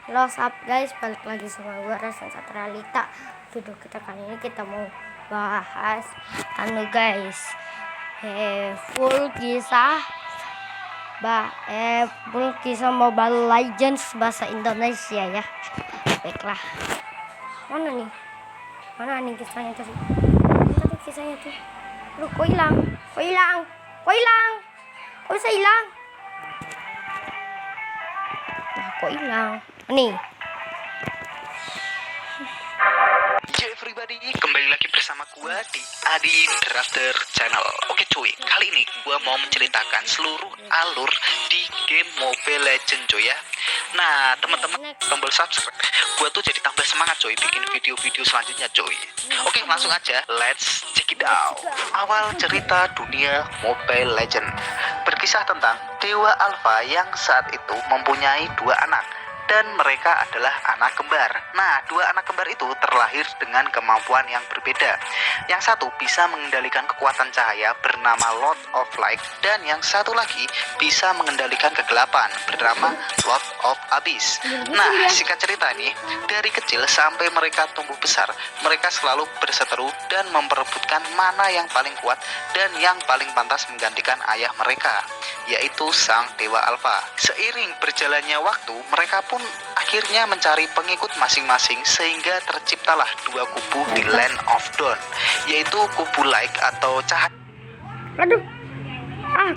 What's up guys, balik lagi sama gue Resen Satralita. Video kita kali ini kita mau bahas guys, full kisah Mobile Legends bahasa Indonesia ya. Baiklah, mana nih kisahnya tadi? Mana kisahnya tuh? Aduh, kok hilang? Kok bisa hilang? Kok hilang? Nih. Yo everybody, kembali lagi bersama gua di Adi Drafter Channel. Oke cuy, kali ini gua mau menceritakan seluruh alur di game Mobile Legends cuy ya. Nah teman-teman, tombol subscribe gua tuh jadi tambah semangat cuy bikin video-video selanjutnya cuy. Oke langsung aja, let's check it out. Awal cerita dunia Mobile Legends berkisah tentang Dewa Alpha yang saat itu mempunyai dua anak, dan mereka adalah anak kembar. Nah, dua anak kembar itu terlahir dengan kemampuan yang berbeda. Yang satu bisa mengendalikan kekuatan cahaya bernama Lord of Light, dan yang satu lagi bisa mengendalikan kegelapan bernama Lord of Abyss. Nah, singkat cerita nih, dari kecil sampai mereka tumbuh besar, mereka selalu berseteru dan memperebutkan mana yang paling kuat dan yang paling pantas menggantikan ayah mereka, yaitu sang Dewa Alpha. Seiring berjalannya waktu, mereka pun akhirnya mencari pengikut masing-masing sehingga terciptalah dua kubu di Land of Dawn, yaitu kubu Light atau cahaya. Aduh,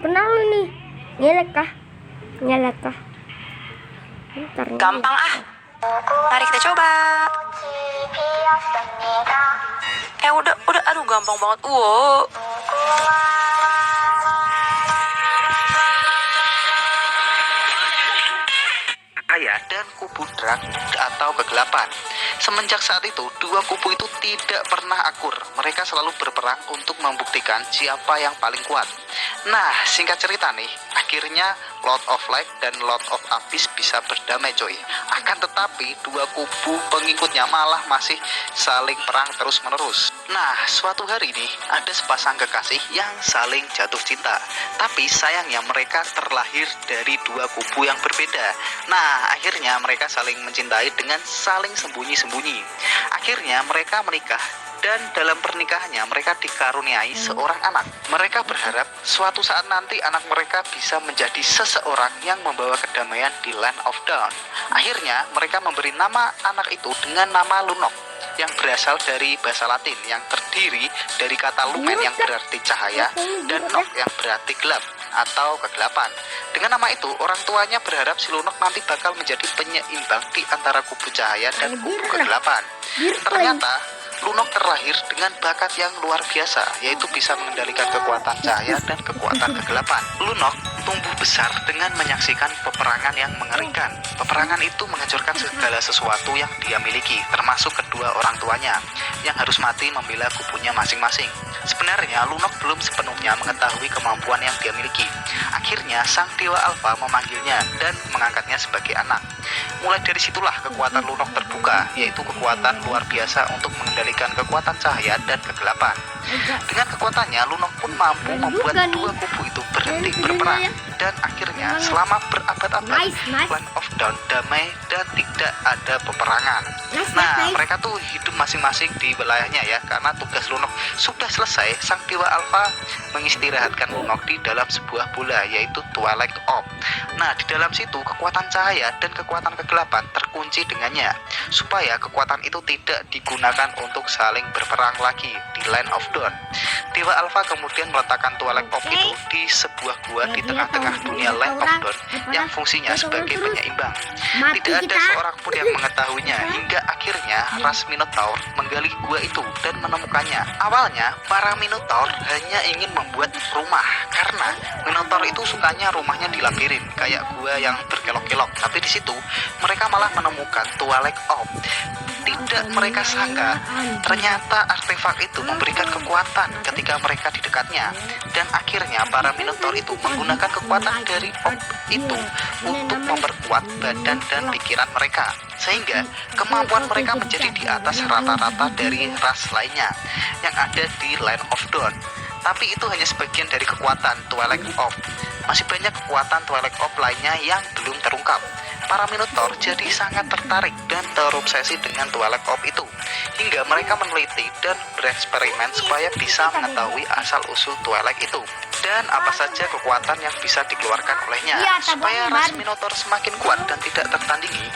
benar ini. Nyelek kah? Gampang mari kita coba. Udah, aduh gampang banget. Wow. Dan kubu Drak atau kegelapan. Semenjak saat itu, dua kubu itu tidak pernah akur. Mereka selalu berperang untuk membuktikan siapa yang paling kuat. Nah, singkat cerita nih, akhirnya Lord of Light dan Lord of Abyss bisa berdamai coy. Akan tetapi, dua kubu pengikutnya malah masih saling perang terus-menerus. Nah, suatu hari nih, ada sepasang kekasih yang saling jatuh cinta. Tapi sayangnya mereka terlahir dari dua kubu yang berbeda. Nah, akhirnya mereka saling mencintai dengan saling sembunyi-sembunyi. Akhirnya mereka menikah, dan dalam pernikahannya mereka dikaruniai seorang anak. Mereka berharap suatu saat nanti anak mereka bisa menjadi seseorang yang membawa kedamaian di Land of Dawn. Akhirnya mereka memberi nama anak itu dengan nama Lunok, yang berasal dari bahasa Latin yang terdiri dari kata lumen yang berarti cahaya dan nok yang berarti gelap atau kegelapan. Dengan nama itu, orang tuanya berharap si Lunok nanti bakal menjadi penyeimbang di antara kubu cahaya dan kubu kegelapan. Ternyata Lunok terlahir dengan bakat yang luar biasa, yaitu bisa mengendalikan kekuatan cahaya dan kekuatan kegelapan. Lunok tumbuh besar dengan menyaksikan peperangan yang mengerikan. Peperangan itu menghancurkan segala sesuatu yang dia miliki, termasuk kedua orang tuanya, yang harus mati membela kubunya masing-masing. Sebenarnya Lunok belum sepenuhnya mengetahui kemampuan yang dia miliki. Akhirnya sang Dewa Alpha memanggilnya dan mengangkatnya sebagai anak. Mulai dari situlah kekuatan Lunok terbuka, yaitu kekuatan luar biasa untuk mengendalikan kekuatan cahaya dan kegelapan. Dengan kekuatannya, Lunok pun mampu membuat dua kubu itu berhenti berperang. Dan akhirnya selama berabad-abad, Land of Dawn damai dan tidak ada peperangan. Nah, mereka tuh hidup masing-masing di wilayahnya ya, karena tugas Lunok sudah selesai. Sang Dewa Alpha mengistirahatkan Lunok di dalam sebuah bola, yaitu Twilight Orb. Nah, di dalam situ kekuatan cahaya dan kekuatan kegelapan terkunci dengannya, supaya kekuatan itu tidak digunakan untuk saling berperang lagi di Land of Dawn. Dewa Alpha kemudian meletakkan Twilight Orb itu di sebuah gua di tengah-tengah dunia Land of Dawn yang fungsinya sebagai penyeimbang. Tidak ada seorang pun yang mengetahuinya hingga akhirnya ras Minotaur menggali gua itu dan menemukannya. Awalnya para Minotaur hanya ingin membuat rumah, karena Minotaur itu sukanya rumahnya dilampirin kayak gua yang berkelok-kelok. Tapi di situ mereka malah menemukan Twilight Orb. Tidak mereka sangka, ternyata artefak itu memberikan kekuatan ketika mereka di dekatnya. Dan akhirnya para Minotaur itu menggunakan kekuatan dari orb itu untuk memperkuat badan dan pikiran mereka, sehingga kemampuan mereka menjadi di atas rata-rata dari ras lainnya yang ada di Land of Dawn. Tapi itu hanya sebagian dari kekuatan Twilight Orb. Masih banyak kekuatan Twilight Orb lainnya yang belum terungkap. para Minotaur jadi sangat tertarik dan terobsesi dengan Twilight Orb itu, hingga mereka meneliti dan bereksperimen supaya bisa mengetahui asal-usul Twilight itu dan apa saja kekuatan yang bisa dikeluarkan olehnya. Supaya ras Minotaur semakin kuat dan tidak tertandingi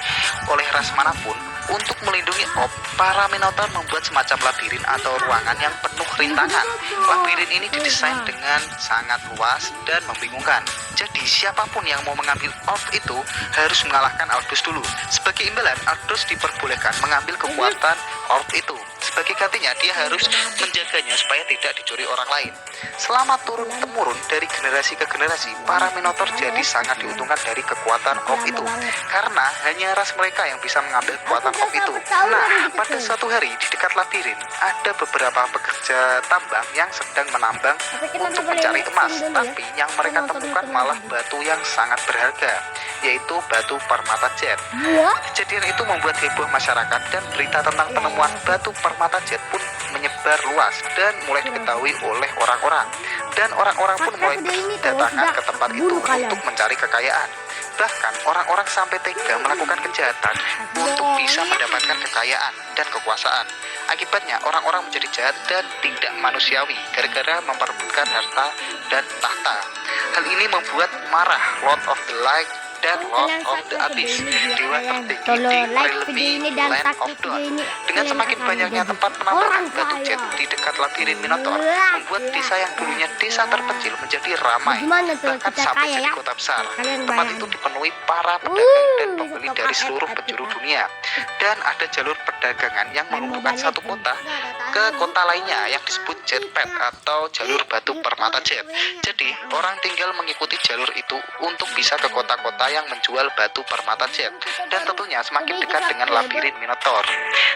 oleh ras manapun, untuk melindungi Orb, para Minotaur membuat semacam labirin atau ruangan yang penuh rintangan. Labirin ini didesain dengan sangat luas dan membingungkan. Jadi siapapun yang mau mengambil Orb itu harus mengalahkan Aldous dulu. Sebagai imbalan, Aldous diperbolehkan mengambil kekuatan Orb itu. Sebagai gantinya, dia harus menjaganya supaya tidak dicuri orang lain. Selama turun-temurun dari generasi ke generasi, para Minotaur jadi sangat diuntungkan dari kekuatan Orb itu, karena hanya ras mereka yang bisa mengambil kekuatan Orb itu. Nah, pada suatu hari di dekat labirin, ada beberapa pekerja tambang yang sedang menambang untuk mencari emas, tapi yang mereka temukan malah batu yang sangat berharga, yaitu batu permata jet. Kejadian itu membuat heboh masyarakat dan berita tentang penemuan batu permata jet pun menyebar luas dan mulai diketahui oleh orang-orang. Dan orang-orang pun mulai berdatangan ke tempat itu untuk mencari kekayaan. Bahkan orang-orang sampai tega melakukan kejahatan untuk bisa mendapatkan kekayaan dan kekuasaan. Akibatnya orang-orang menjadi jahat dan tidak manusiawi gara-gara memperebutkan harta dan tahta. Hal ini membuat marah Lord of the Light dan Lord of the Abyss, dewa tertinggi di Prilepi, Land of Dawn. Dengan semakin banyaknya tempat penambangan batu jet di dekat labirin Minotaur, membuat desa yang dulunya desa terpencil menjadi ramai, bahkan sampai jadi kota besar. Tempat itu dipenuhi para pedagang dan pembeli dari seluruh penjuru dunia, dan ada jalur perdagangan yang menghubungkan satu kota ke kota lainnya yang disebut jet path atau jalur batu permata jet. Jadi orang tinggal mengikuti jalur itu untuk bisa ke kota-kota yang menjual batu permata jet, dan tentunya semakin dekat dengan labirin Minotaur.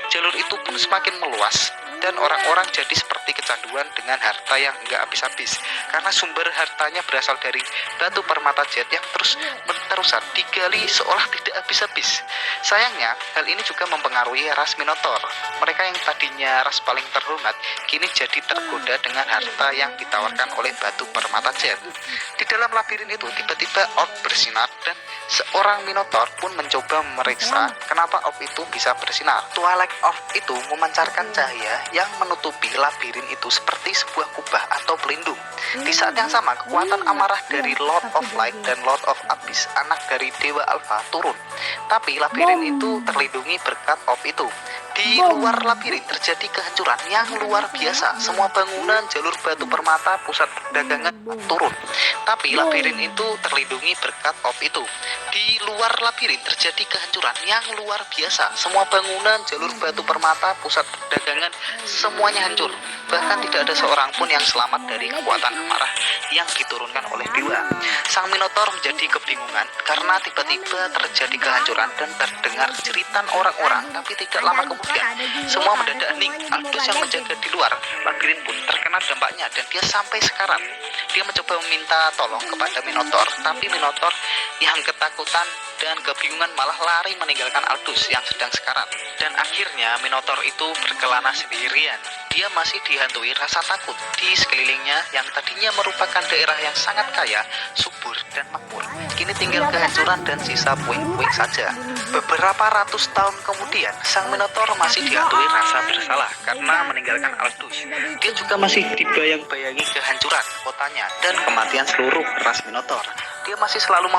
Jalur itu pun semakin meluas dan orang-orang jadi seperti kecanduan dengan harta yang enggak habis-habis, karena sumber hartanya berasal dari batu permata jet yang terus-terusan digali seolah tidak habis-habis. Sayangnya, hal ini juga mempengaruhi ras Minotaur. Mereka yang tadinya ras paling terhormat, kini jadi tergoda dengan harta yang ditawarkan oleh batu permata jet. Di dalam labirin itu, tiba-tiba orb bersinar dan seorang Minotaur pun mencoba memeriksa kenapa orb itu bisa bersinar. Twilight Orb itu memancarkan cahaya yang menutupi labirin itu seperti sebuah kubah atau pelindung. Di saat yang sama, kekuatan amarah dari Lord of Light dan Lord of Abyss, anak dari Dewa Alpha, turun. Tapi labirin itu terlindungi berkat orb itu. Di luar labirin terjadi kehancuran yang luar biasa. Semua bangunan, jalur batu permata, pusat perdagangan turun. Tapi labirin itu terlindungi berkat orb itu. Di luar labirin terjadi kehancuran yang luar biasa. Semua bangunan, jalur batu permata, pusat perdagangan, semuanya hancur. Bahkan tidak ada seorang pun yang selamat dari kekuatan amarah yang diturunkan oleh dewa. Sang Minotaur menjadi kebingungan karena tiba-tiba terjadi kehancuran dan terdengar jeritan orang-orang. Tapi tidak lama kemudian, semua mendadak hening. Aldous yang menjaga di luar labirin pun terkena dampaknya, dan dia sampai sekarang dia mencoba meminta tolong kepada Minotaur, tapi Minotaur yang ketakutan dan kebingungan malah lari meninggalkan Aldous yang sedang sekarat. Dan akhirnya Minotaur itu berkelana sendirian. Dia masih dihantui rasa takut. Di sekelilingnya yang tadinya merupakan daerah yang sangat kaya, subur dan makmur, kini tinggal kehancuran dan sisa puing-puing saja. Beberapa ratus tahun kemudian, sang Minotaur masih dihantui rasa bersalah karena meninggalkan Aldous. Dia juga masih dibayang-bayangi kehancuran kotanya dan kematian seluruh ras Minotaur. Dia masih selalu